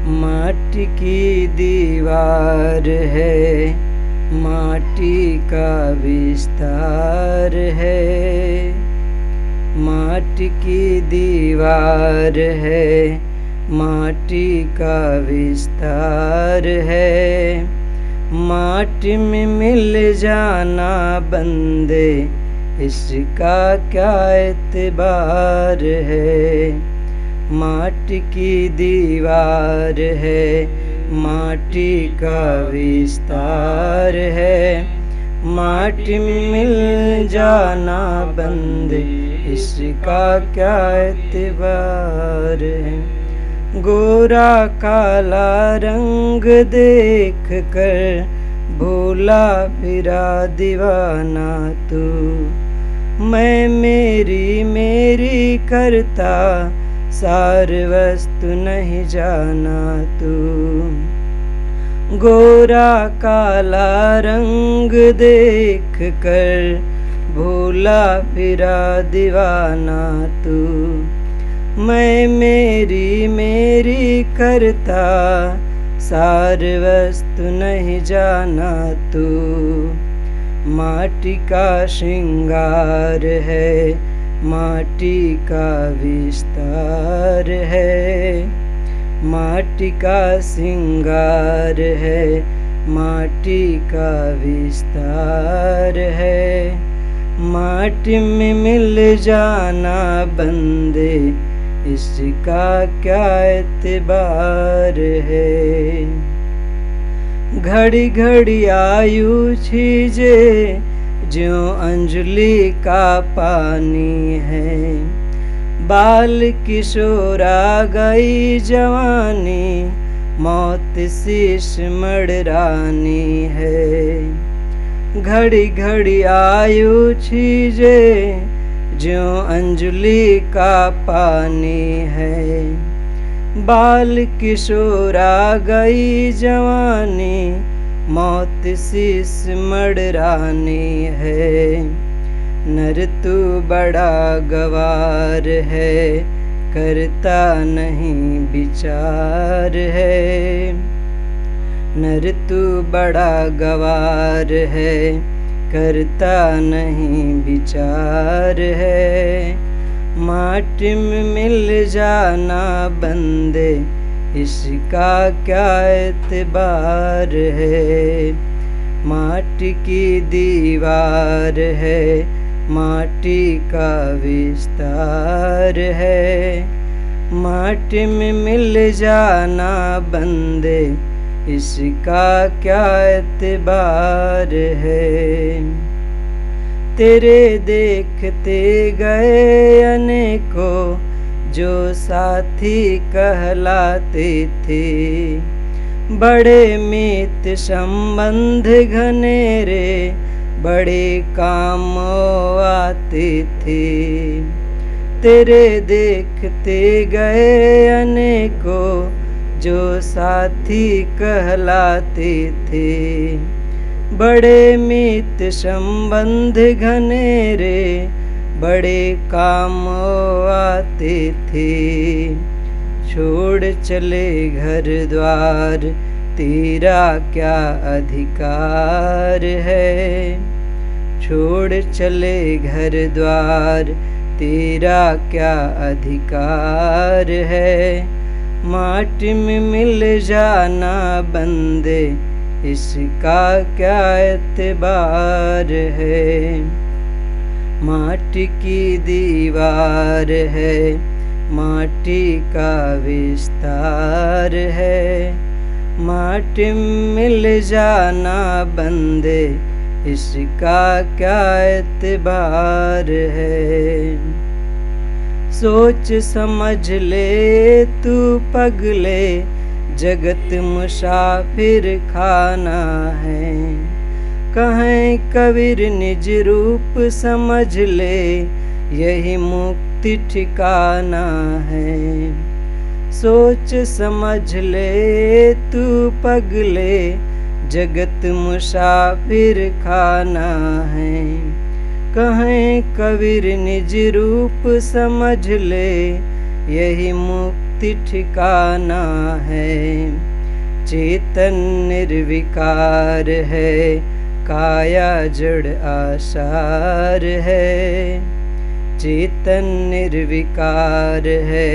माटी की दीवार है, माटी का विस्तार है। माटी की दीवार है, माटी का विस्तार है। माटी में मिल जाना बंदे, इसका क्या एतबार है। माटी की दीवार है, माटी का विस्तार है। माटी में मिल जाना बंदे, इसका क्या एतबार है। गोरा काला रंग देख कर भूला फिरा दीवाना तू। मैं मेरी करता सार वस्तु नहीं जाना तू। गोरा काला रंग देख कर भूला फिरा दीवाना तू। मैं मेरी करता सार वस्तु नहीं जाना तू। माटी का श्रृंगार है, माटी का विस्तार है। माटी का श्रृंगार है, माटी का विस्तार है। माटी में मिल जाना बंदे, इसका क्या एतबार है। घड़ी घड़ी आयु छीजे ज्यों अंजलि का पानी है। बाल किशोरा गई जवानी, मौत शीश मड़रानी है। घड़ी घड़ी आयु छीजे ज्यों अंजलि का पानी है। बाल किशोरा गई जवानी, मौत शीश मड़रानी है। नर तू बड़ा गवार है, करता नहीं विचार है। नर तू बड़ा गवार है, करता नहीं विचार है। माटी में मिल जाना बंदे, इसका क्या एतबार है। माटी की दीवार है, माटी का विस्तार है। माटी में मिल जाना बंदे, इसका क्या एतबार है। तेरे देखते गए अनेकों जो साथी कहलाते थे। बड़े मित संबंध घनेरे, बड़े काम आते थे। तेरे देखते गए अनेकों जो साथी कहलाते थे। बड़े मित संबंध घनेरे, बड़े काम आते थे। छोड़ चले घर द्वार, तेरा क्या अधिकार है। छोड़ चले घर द्वार, तेरा क्या अधिकार है। माटी में मिल जाना बंदे, इसका क्या एतबार है। माटी की दीवार है, माटी का विस्तार है। माटी में मिल जाना बंदे, इसका क्या एतबार है। सोच समझ ले तू पगले, जगत मुसाफिर खाना है। कहें कबीर निज रूप समझ ले, यही मुक्ति ठिकाना है। सोच समझ ले तू पगले, जगत मुसाफिर खाना है। कहें कबीर निज रूप समझ ले, यही मुक्ति शांति ठिकाना है। चेतन निर्विकार है, काया जड़ आसार है। चेतन निर्विकार है,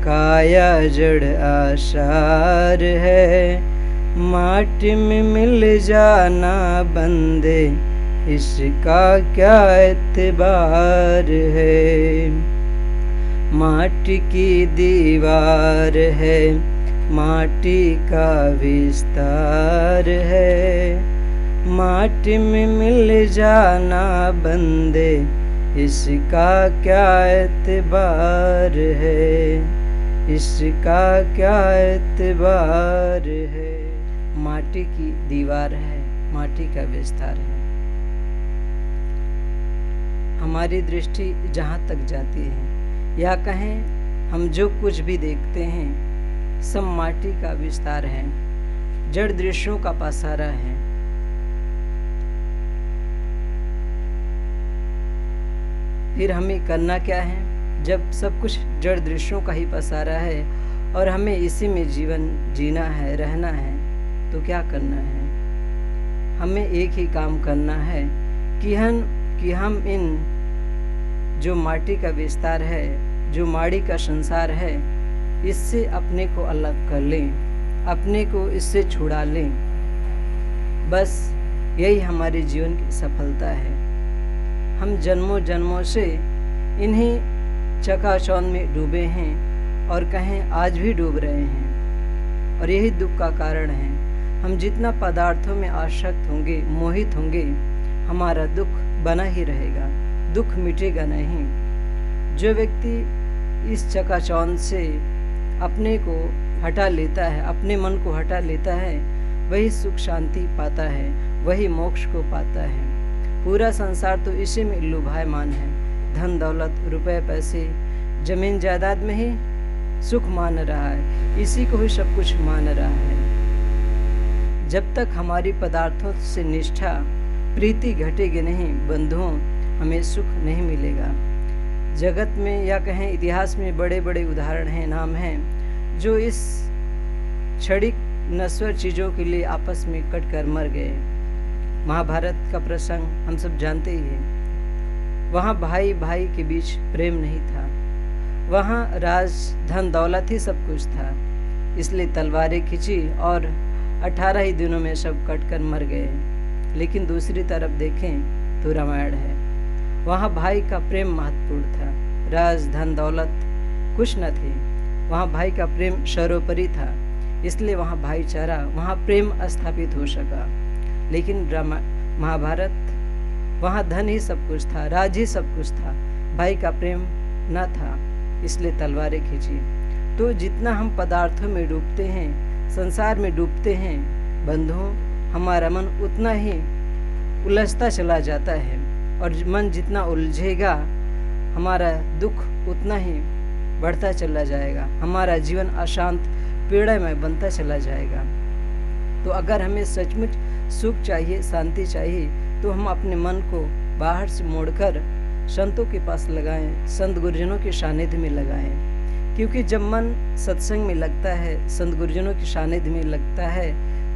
काया जड़ आसार है। माटी में मिल जाना बंदे, इसका क्या एतबार है। माटी की दीवार है, माटी का विस्तार है। माटी में मिल जाना बंदे, इसका क्या एतबार है। इसका क्या एतबार है। माटी की दीवार है, माटी का विस्तार है। हमारी दृष्टि जहाँ तक जाती है, या कहें हम जो कुछ भी देखते हैं, सब माटी का विस्तार है, जड़ दृश्यों का पसारा है। फिर हमें करना क्या है? जब सब कुछ जड़ दृश्यों का ही पसारा है और हमें इसी में जीवन जीना है, रहना है, तो क्या करना है? हमें एक ही काम करना है कि हम इन जो माटी का विस्तार है, जो माटी का संसार है, इससे अपने को अलग कर लें, अपने को इससे छुड़ा लें। बस यही हमारे जीवन की सफलता है। हम जन्मों जन्मों से इन्हीं चकाचौंध में डूबे हैं और कहें आज भी डूब रहे हैं, और यही दुख का कारण है। हम जितना पदार्थों में आसक्त होंगे, मोहित होंगे, हमारा दुख बना ही रहेगा, दुख मिटेगा नहीं। जो व्यक्ति इस चकाचौंध से अपने को हटा लेता है, अपने मन को हटा लेता है, वही सुख शांति पाता है, वही मोक्ष को पाता है। पूरा संसार तो इसी में लुभायमान है। धन दौलत, रुपए पैसे, जमीन जायदाद में ही सुख मान रहा है, इसी को ही सब कुछ मान रहा है। जब तक हमारी पदार्थों से निष्ठा प्रीति घटेगी नहीं बंधुओं, हमें सुख नहीं मिलेगा। जगत में या कहें इतिहास में बड़े बड़े उदाहरण हैं, नाम हैं, जो इस क्षणिक नश्वर चीज़ों के लिए आपस में कट कर मर गए। महाभारत का प्रसंग हम सब जानते ही हैं। वहाँ भाई भाई के बीच प्रेम नहीं था, वहाँ राज धन दौलत ही सब कुछ था, इसलिए तलवारें खींची और 18 ही दिनों में सब कट कर मर गए। लेकिन दूसरी तरफ देखें तो रामायण है, वहाँ भाई का प्रेम महत्वपूर्ण था, राज धन दौलत कुछ न थे, वहाँ भाई का प्रेम सर्वोपरि था, इसलिए वहाँ भाईचारा, वहाँ प्रेम स्थापित हो सका। लेकिन महाभारत, वहाँ धन ही सब कुछ था, राज ही सब कुछ था, भाई का प्रेम न था, इसलिए तलवारें खींची। तो जितना हम पदार्थों में डूबते हैं, संसार में डूबते हैं बंधुओं, हमारा मन उतना ही उलझता चला जाता है, और मन जितना उलझेगा हमारा दुख उतना ही बढ़ता चला जाएगा, हमारा जीवन अशांत पीड़ामय बनता चला जाएगा। तो अगर हमें सचमुच सुख चाहिए, शांति चाहिए, तो हम अपने मन को बाहर से मोड़कर संतों के पास लगाएं, संत गुरुजनों के सानिध्य में लगाएं। क्योंकि जब मन सत्संग में लगता है, संत गुरुजनों के सानिध्य में लगता है,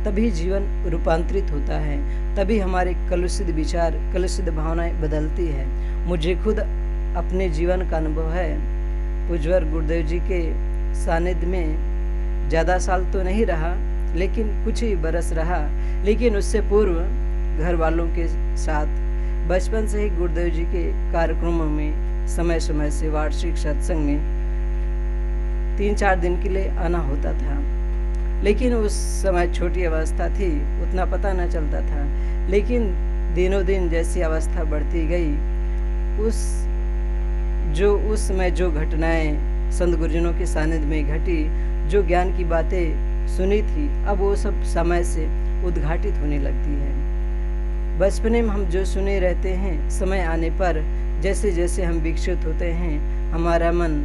तभी जीवन रूपांतरित होता है, तभी हमारे कलुषित विचार, कलुषित भावनाएं बदलती है। मुझे खुद अपने जीवन का अनुभव है। पूज्यवर गुरुदेव जी के सानिध्य में ज़्यादा साल तो नहीं रहा, लेकिन कुछ ही बरस रहा। लेकिन उससे पूर्व घर वालों के साथ बचपन से ही गुरुदेव जी के कार्यक्रमों में समय समय से वार्षिक सत्संग में 3-4 दिन के लिए आना होता था। लेकिन उस समय छोटी अवस्था थी, उतना पता न चलता था। लेकिन दिनों दिन जैसी अवस्था बढ़ती गई, उस समय जो घटनाएं संत गुरुजनों के सानिध्य में घटी, जो ज्ञान की बातें सुनी थी, अब वो सब समय से उद्घाटित होने लगती है। बचपने में हम जो सुने रहते हैं, समय आने पर जैसे जैसे हम विकसित होते हैं, हमारा मन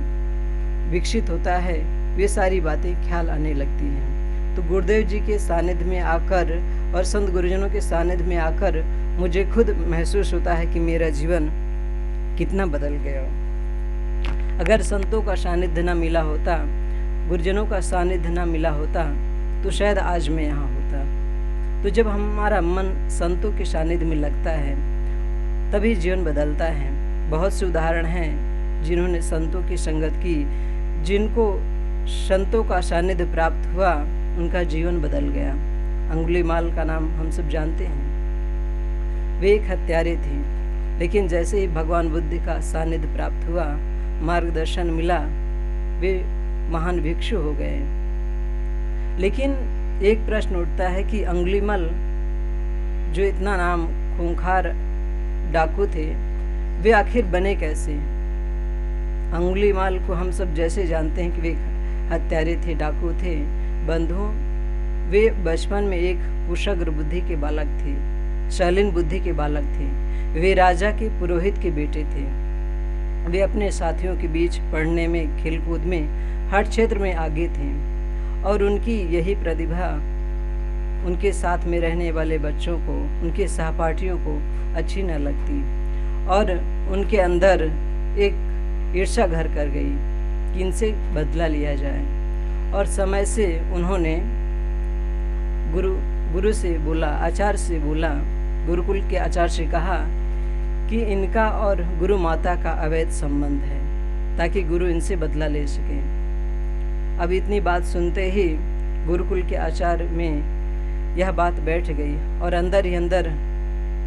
विकसित होता है, वे सारी बातें ख्याल आने लगती हैं। तो गुरुदेव जी के सानिध्य में आकर और संत गुरुजनों के सानिध्य में आकर मुझे खुद महसूस होता है कि मेरा जीवन कितना बदल गया। अगर संतों का सानिध्य न मिला होता गुरुजनों का सानिध्य न मिला होता तो शायद आज मैं यहाँ होता। तो जब हमारा मन संतों के सानिध्य में लगता है तभी जीवन बदलता है। बहुत से उदाहरण हैं जिन्होंने संतों की संगत की, जिनको संतों का सानिध्य प्राप्त हुआ, उनका जीवन बदल गया। अंगुलीमाल का नाम हम सब जानते हैं। वे एक हत्यारे थे, लेकिन जैसे ही भगवान बुद्ध का सानिध्य प्राप्त हुआ, मार्गदर्शन मिला, वे महान भिक्षु हो गए। लेकिन एक प्रश्न उठता है कि अंगुलीमाल जो इतना नाम खूंखार डाकू थे, वे आखिर बने कैसे? अंगुलीमाल को हम सब जैसे जानते हैं कि वे हत्यारे थे, डाकू थे। बंधुओं, वे बचपन में एक कुशाग्र बुद्धि के बालक थे, शालीन बुद्धि के बालक थे। वे राजा के पुरोहित के बेटे थे। वे अपने साथियों के बीच पढ़ने में, खेलकूद में, हर क्षेत्र में आगे थे और उनकी यही प्रतिभा उनके साथ में रहने वाले बच्चों को, उनके सहपाठियों को अच्छी न लगती और उनके अंदर एक ईर्ष्या घर कर गई कि इनसे बदला लिया जाए। और समय से उन्होंने गुरु से बोला, आचार्य से बोला, गुरुकुल के आचार्य से कहा कि इनका और गुरु माता का अवैध संबंध है, ताकि गुरु इनसे बदला ले सके। अब इतनी बात सुनते ही गुरुकुल के आचार्य में यह बात बैठ गई और अंदर ही अंदर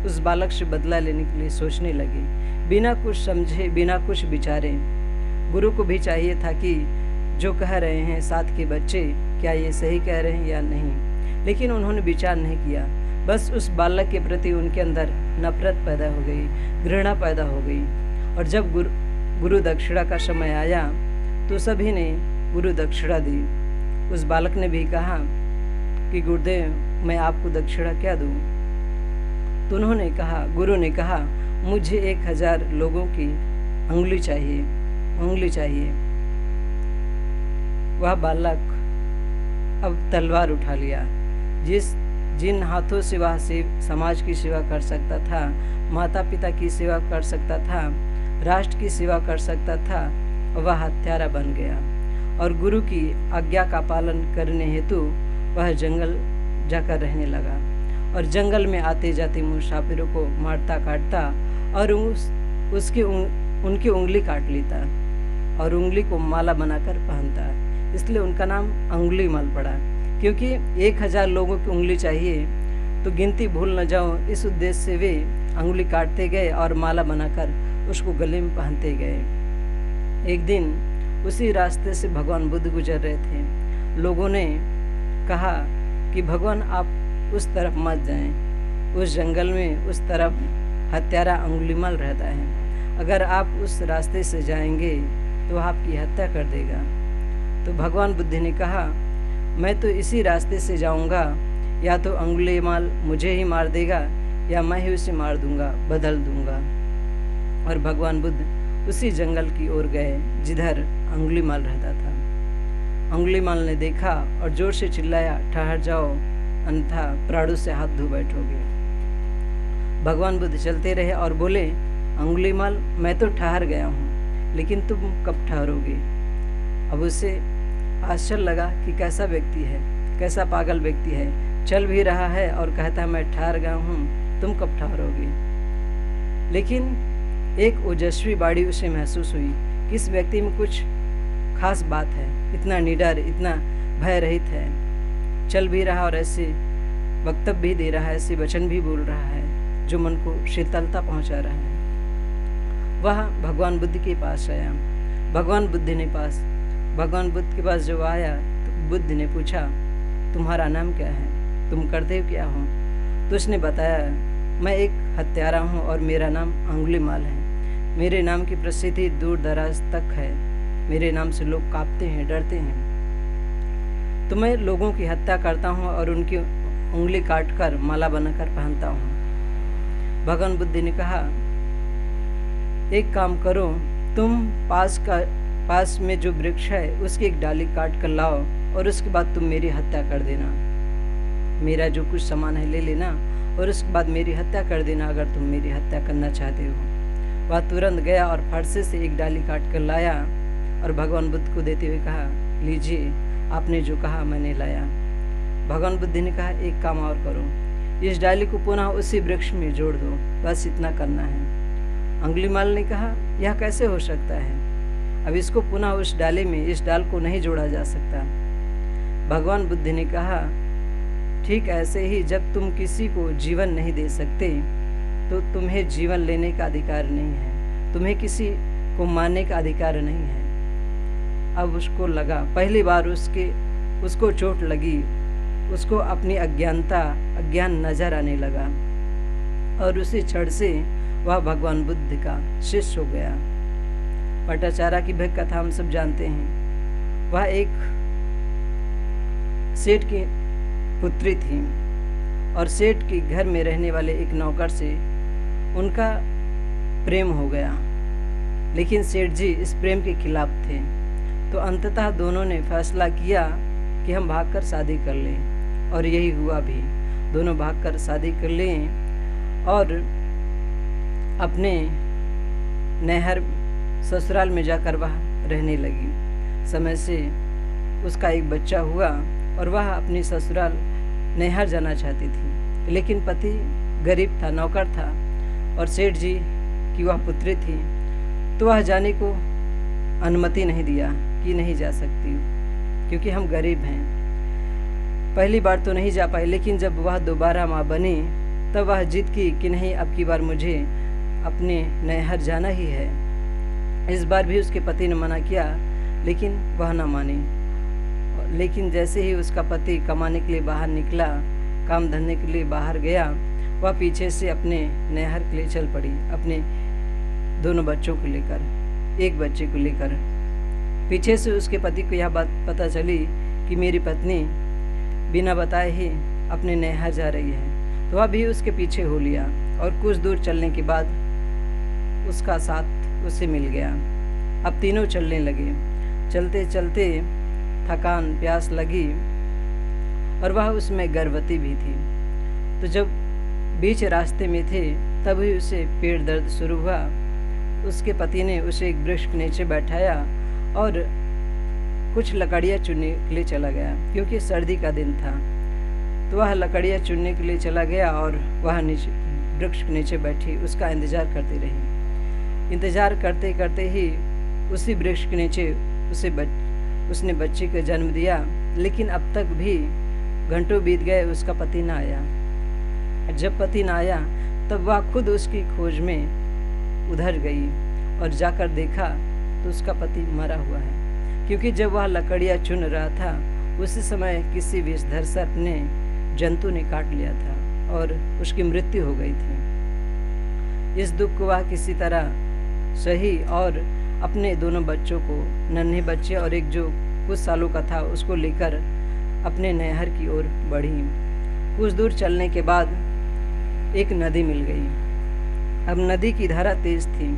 उस बालक से बदला लेने के लिए सोचने लगे, बिना कुछ समझे, बिना कुछ विचारे। गुरु को भी चाहिए था कि जो कह रहे हैं साथ के बच्चे, क्या ये सही कह रहे हैं या नहीं, लेकिन उन्होंने विचार नहीं किया। बस उस बालक के प्रति उनके अंदर नफरत पैदा हो गई, घृणा पैदा हो गई। और जब गुरु दक्षिणा का समय आया तो सभी ने गुरु दक्षिणा दी। उस बालक ने भी कहा कि गुरुदेव, मैं आपको दक्षिणा क्या दूं? तो उन्होंने कहा, गुरु ने कहा, मुझे 1000 लोगों की उंगली चाहिए, उंगली चाहिए। वह बालक अब तलवार उठा लिया। जिन हाथों से वह समाज की सेवा कर सकता था, माता पिता की सेवा कर सकता था, राष्ट्र की सेवा कर सकता था, वह हत्यारा बन गया। और गुरु की आज्ञा का पालन करने हेतु वह जंगल जाकर रहने लगा और जंगल में आते जाते मुसाफिरों को मारता काटता और उनकी उंगली काट लेता और उंगली को माला बनाकर पहनता। इसलिए उनका नाम अंगुलीमाल पड़ा, क्योंकि 1000 लोगों की उंगली चाहिए तो गिनती भूल न जाओ, इस उद्देश्य से वे अंगुली काटते गए और माला बनाकर उसको गले में पहनते गए। एक दिन उसी रास्ते से भगवान बुद्ध गुजर रहे थे। लोगों ने कहा कि भगवान आप उस तरफ मत जाएं, उस जंगल में उस तरफ हत्यारा अंगुलीमाल रहता है, अगर आप उस रास्ते से जाएंगे तो आपकी हत्या कर देगा। तो भगवान बुद्ध ने कहा, मैं तो इसी रास्ते से जाऊंगा, या तो अंगुलीमाल मुझे ही मार देगा या मैं ही उसे मार दूंगा, बदल दूंगा। और भगवान बुद्ध उसी जंगल की ओर गए जिधर अंगुलीमाल रहता था। अंगुलीमाल ने देखा और जोर से चिल्लाया, ठहर जाओ, अन्यथा प्राणों से हाथ धो बैठोगे। भगवान बुद्ध चलते रहे और बोले, अंगुलीमाल, मैं तो ठहर गया हूँ, लेकिन तुम कब ठहरोगे? अब उसे आश्चर्य लगा कि कैसा व्यक्ति है, कैसा पागल व्यक्ति है, चल भी रहा है और कहता है मैं ठहर गया हूँ, तुम कब ठहरोगे? लेकिन एक ओजस्वी बाड़ी उसे महसूस हुई कि इस व्यक्ति में कुछ खास बात है, इतना निडर, इतना भय रहित है, चल भी रहा और ऐसे वक्तव्य भी दे रहा है, ऐसे वचन भी बोल रहा है जो मन को शीतलता पहुंचा रहा है। वह भगवान बुद्ध के पास आया। भगवान बुद्ध के पास जब आया तो बुद्ध ने पूछा, तुम्हारा नाम क्या है, तुम करते क्या हो? तो उसने बताया, मैं एक हत्यारा हूँ और मेरा नाम अंगुलीमाल है। मेरे नाम की प्रसिद्धि दूर दराज तक है, मेरे नाम से लोग कांपते हैं, डरते हैं। तो मैं लोगों की हत्या करता हूँ और उनकी उंगली काटकर माला बनाकर पहनता हूँ। भगवान बुद्ध ने कहा, एक काम करो, तुम पास में जो वृक्ष है उसकी एक डाली काट कर लाओ और उसके बाद तुम मेरी हत्या कर देना। मेरा जो कुछ सामान है ले लेना और उसके बाद मेरी हत्या कर देना, अगर तुम मेरी हत्या करना चाहते हो। वह तुरंत गया और फरसे से एक डाली काट कर लाया और भगवान बुद्ध को देते हुए कहा, लीजिए, आपने जो कहा मैंने लाया। भगवान बुद्ध ने कहा, एक काम और करो, इस डाली को पुनः उसी वृक्ष में जोड़ दो, बस इतना करना है। अंगुलीमाल ने कहा, यह कैसे हो सकता है? अब इसको पुनः उस डाले में इस डाल को नहीं जोड़ा जा सकता। भगवान बुद्ध ने कहा, ठीक ऐसे ही जब तुम किसी को जीवन नहीं दे सकते तो तुम्हें जीवन लेने का अधिकार नहीं है, तुम्हें किसी को मारने का अधिकार नहीं है। अब उसको लगा, पहली बार उसको चोट लगी, उसको अपनी अज्ञान नजर आने लगा और उसी क्षण से वह भगवान बुद्ध का शिष्य हो गया। पटाचारा की भक्त कथा हम सब जानते हैं। वह एक सेठ की पुत्री थी और सेठ के घर में रहने वाले एक नौकर से उनका प्रेम हो गया, लेकिन सेठ जी इस प्रेम के खिलाफ थे। तो अंततः दोनों ने फैसला किया कि हम भागकर शादी कर लें, और यही हुआ भी। दोनों भागकर शादी कर लें और अपने नैहर ससुराल में जाकर वह रहने लगी। समय से उसका एक बच्चा हुआ और वह अपनी ससुराल नैहर जाना चाहती थी, लेकिन पति गरीब था, नौकर था, और सेठ जी की वह पुत्री थी, तो वह जाने को अनुमति नहीं दिया कि नहीं जा सकती क्योंकि हम गरीब हैं। पहली बार तो नहीं जा पाई, लेकिन जब वह दोबारा माँ बनी तब वह जिद की कि नहीं, अब की बार मुझे अपने नैहर जाना ही है। इस बार भी उसके पति ने मना किया, लेकिन वह न मानी। लेकिन जैसे ही उसका पति कमाने के लिए बाहर निकला, काम धंधे के लिए बाहर गया, वह पीछे से अपने नैहर के लिए चल पड़ी, अपने दोनों बच्चों को लेकर, एक बच्चे को लेकर। पीछे से उसके पति को यह बात पता चली कि मेरी पत्नी बिना बताए ही अपने नैहर जा रही है, तो वह भी उसके पीछे हो लिया और कुछ दूर चलने के बाद उसका साथ उससे मिल गया। अब तीनों चलने लगे। चलते चलते थकान प्यास लगी और वह उसमें गर्भवती भी थी। तो जब बीच रास्ते में थे तभी उसे पेट दर्द शुरू हुआ। उसके पति ने उसे एक वृक्ष के नीचे बैठाया और कुछ लकड़ियाँ चुनने के लिए चला गया, क्योंकि सर्दी का दिन था। तो वह लकड़ियाँ चुनने के लिए चला गया और वह नीचे वृक्ष के नीचे बैठी उसका इंतज़ार करती रही। इंतज़ार करते करते ही उसी वृक्ष के नीचे उसने बच्चे को जन्म दिया, लेकिन अब तक भी घंटों बीत गए, उसका पति ना आया। जब पति ना आया तब वह खुद उसकी खोज में उधर गई और जाकर देखा तो उसका पति मरा हुआ है, क्योंकि जब वह लकड़ियाँ चुन रहा था उसी समय किसी विषधर सर्प ने जंतु ने काट लिया था और उसकी मृत्यु हो गई थी। इस दुख को वह किसी तरह सही और अपने दोनों बच्चों को, नन्हे बच्चे और एक जो कुछ सालों का था, उसको लेकर अपने नहर की ओर बढ़ी। कुछ दूर चलने के बाद एक नदी मिल गई। अब नदी की धारा तेज थी,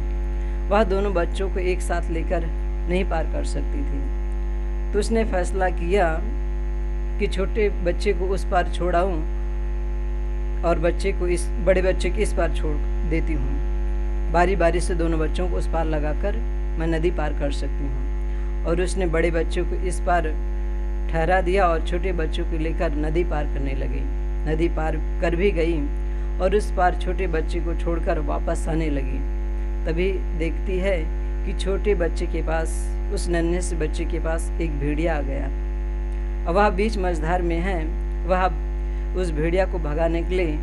वह दोनों बच्चों को एक साथ लेकर नहीं पार कर सकती थी। तो उसने फैसला किया कि छोटे बच्चे को उस पार छोड़ाऊं और बड़े बच्चे को इस पार छोड़ देती हूँ। बारी बारी से दोनों बच्चों को उस पार लगाकर मैं नदी पार कर सकती हूँ। और उसने बड़े बच्चों को इस पार ठहरा दिया और छोटे बच्चों को लेकर नदी पार करने लगी। नदी पार कर भी गई और उस पार छोटे बच्चे को छोड़कर वापस आने लगी। तभी देखती है कि छोटे बच्चे के पास, उस नन्हे से बच्चे के पास एक भेड़िया आ गया। अब वह बीच मझधार में है। वह उस भेड़िया को भगाने के लिए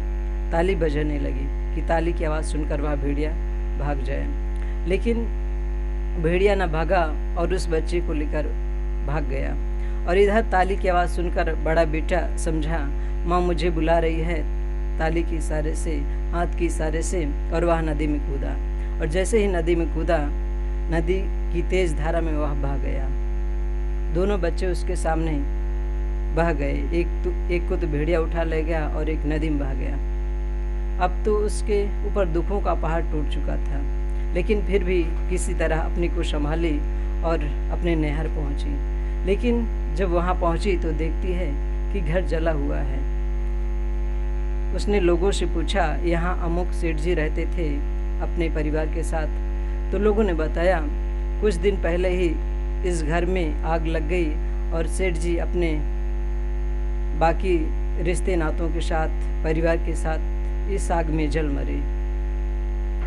ताली बजाने लगी कि ताली की आवाज़ सुनकर वह भेड़िया भाग जाए, लेकिन भेड़िया न भागा और उस बच्चे को लेकर भाग गया। और इधर ताली की आवाज़ सुनकर बड़ा बेटा समझा माँ मुझे बुला रही है, ताली के इशारे से, हाथ के इशारे से, और वह नदी में कूदा। और जैसे ही नदी में कूदा, नदी की तेज धारा में वह बह गया। दोनों बच्चे उसके सामने बह गए। एक को तो भेड़िया उठा ले गया और एक नदी में बह गया। अब तो उसके ऊपर दुखों का पहाड़ टूट चुका था, लेकिन फिर भी किसी तरह अपनी को संभाली और अपने नहर पहुंची। लेकिन जब वहां पहुंची तो देखती है कि घर जला हुआ है। उसने लोगों से पूछा, यहाँ अमुक सेठ जी रहते थे अपने परिवार के साथ। तो लोगों ने बताया कुछ दिन पहले ही इस घर में आग लग गई और सेठ जी अपने बाकी रिश्ते नातों के साथ, परिवार के साथ इस आग में जल मरे।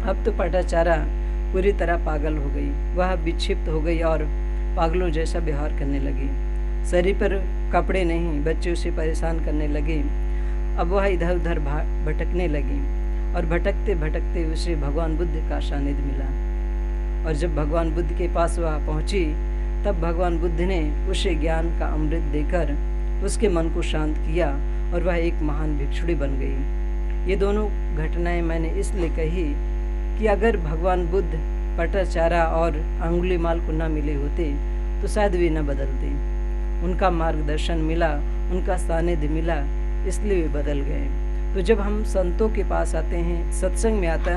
अब तो पटाचारा पूरी तरह पागल हो गई। वह विक्षिप्त हो गई और पागलों जैसा व्यवहार करने लगी। शरीर पर कपड़े नहीं, बच्चे उसे परेशान करने लगे। अब वह इधर उधर भटकने लगी और भटकते भटकते उसे भगवान बुद्ध का सानिध्य मिला। और जब भगवान बुद्ध के पास वह पहुंची, तब भगवान बुद्ध ने उसे ज्ञान का अमृत देकर उसके मन को शांत किया और वह एक महान भिक्षुणी बन गई। ये दोनों घटनाएं मैंने इसलिए कही कि अगर भगवान बुद्ध पटाचारा और अंगुलीमाल को न मिले होते तो शायद वे न बदलते। उनका मार्गदर्शन मिला, उनका सानिध्य मिला, इसलिए वे बदल गए। तो जब हम संतों के पास आते हैं, सत्संग में आते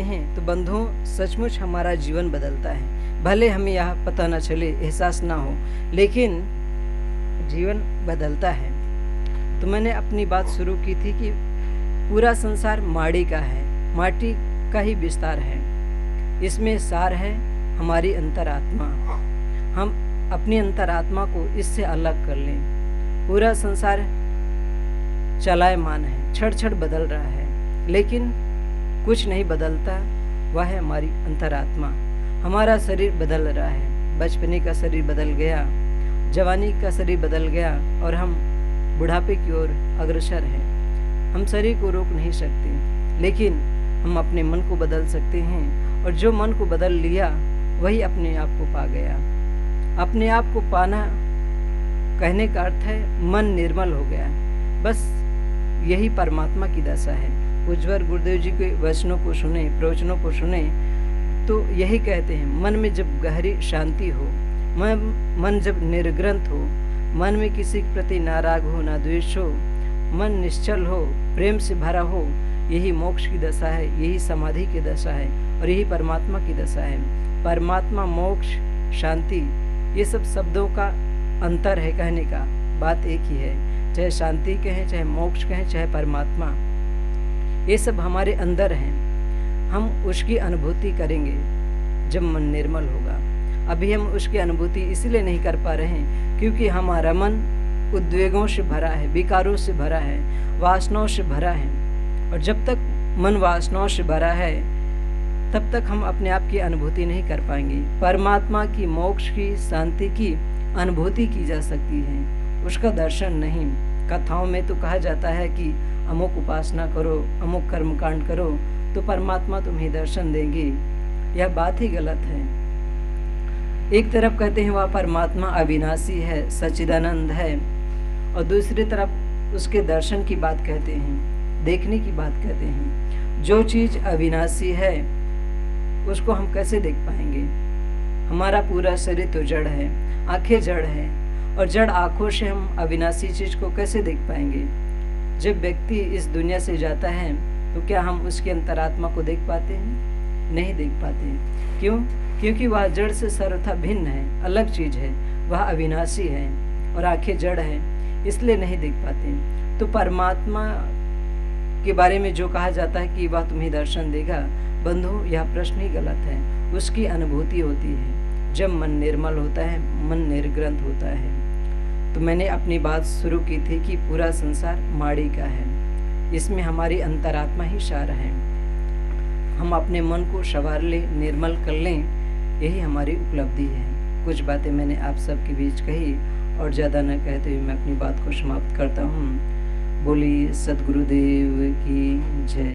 हैं तो बंधुओं, सचमुच हमारा जीवन बदलता है। भले हमें यह पता न चले, एहसास ना हो, लेकिन जीवन बदलता है। तो मैंने अपनी बात शुरू की थी कि पूरा संसार माटी का है, माटी का ही विस्तार है। इसमें सार है हमारी अंतरात्मा। हम अपनी अंतरात्मा को इससे अलग कर लें। पूरा संसार चलायमान है, क्षण क्षण बदल रहा है, लेकिन कुछ नहीं बदलता, वह है हमारी अंतरात्मा। हमारा शरीर बदल रहा है, बचपने का शरीर बदल गया, जवानी का शरीर बदल गया और हम बुढ़ापे की ओर अग्रसर हैं। हम शरीर को रोक नहीं सकते, लेकिन हम अपने मन को बदल सकते हैं, और जो मन को बदल लिया वही अपने आप को पा गया। अपने आप को पाना कहने का अर्थ है मन निर्मल हो गया। बस यही परमात्मा की दशा है। उज्ज्वल गुरुदेव जी के वचनों को सुने, प्रवचनों को सुने तो यही कहते हैं, मन में जब गहरी शांति हो, मन जब निर्ग्रंथ हो, मन में किसी के प्रति नाराग हो, ना द्वेष हो, मन निश्चल हो, प्रेम से भरा हो, यही मोक्ष की दशा है, यही समाधि की दशा है और यही परमात्मा की दशा है। परमात्मा, मोक्ष, शांति, ये सब शब्दों का अंतर है, कहने का बात एक ही है। चाहे शांति कहें, चाहे मोक्ष कहें, चाहे परमात्मा, ये सब हमारे अंदर हैं। हम उसकी अनुभूति करेंगे जब मन निर्मल होगा। अभी हम उसकी अनुभूति इसलिए नहीं कर पा रहे हैं क्योंकि हमारा मन उद्वेगों से भरा है, विकारों से भरा है, वासनाओं से भरा है। और जब तक मन वासनाओं से भरा है तब तक हम अपने आप की अनुभूति नहीं कर पाएंगे। परमात्मा की, मोक्ष की, शांति की अनुभूति की जा सकती है, उसका दर्शन नहीं। कथाओं में तो कहा जाता है कि अमुक उपासना करो, अमुक कर्मकांड करो तो परमात्मा तुम्हें दर्शन देंगे। यह बात ही गलत है। एक तरफ कहते हैं वह परमात्मा अविनाशी है, सच्चिदानंद है, और दूसरी तरफ उसके दर्शन की बात कहते हैं, देखने की बात कहते हैं। जो चीज अविनाशी है उसको हम कैसे देख पाएंगे? हमारा पूरा शरीर तो जड़ है, आंखें जड़ है, और जड़ आंखों से हम अविनाशी चीज को कैसे देख पाएंगे? जब व्यक्ति इस दुनिया से जाता है तो क्या हम उसकी अंतरात्मा को देख पाते हैं? नहीं देख पाते। क्यों? क्योंकि वह जड़ से सर्वथा भिन्न है, अलग चीज है, वह अविनाशी है और आंखें जड़ है, इसलिए नहीं देख पाते। तो परमात्मा के बारे में जो कहा जाता है कि वह तुम्हें दर्शन देगा, बंधु, यह प्रश्न ही गलत है। उसकी अनुभूति होती है जब मन निर्मल होता है, मन निर्ग्रंथ होता है। तो मैंने अपनी बात शुरू की थी कि पूरा संसार माड़ी का है, इसमें हमारी अंतरात्मा ही सार है। हम अपने मन को संवार लें, निर्मल कर लें, यही हमारी उपलब्धि है। कुछ बातें मैंने आप सबके बीच कही और ज़्यादा न कहते हुए मैं अपनी बात को समाप्त करता हूँ। बोलिए सद्गुरुदेव की जय।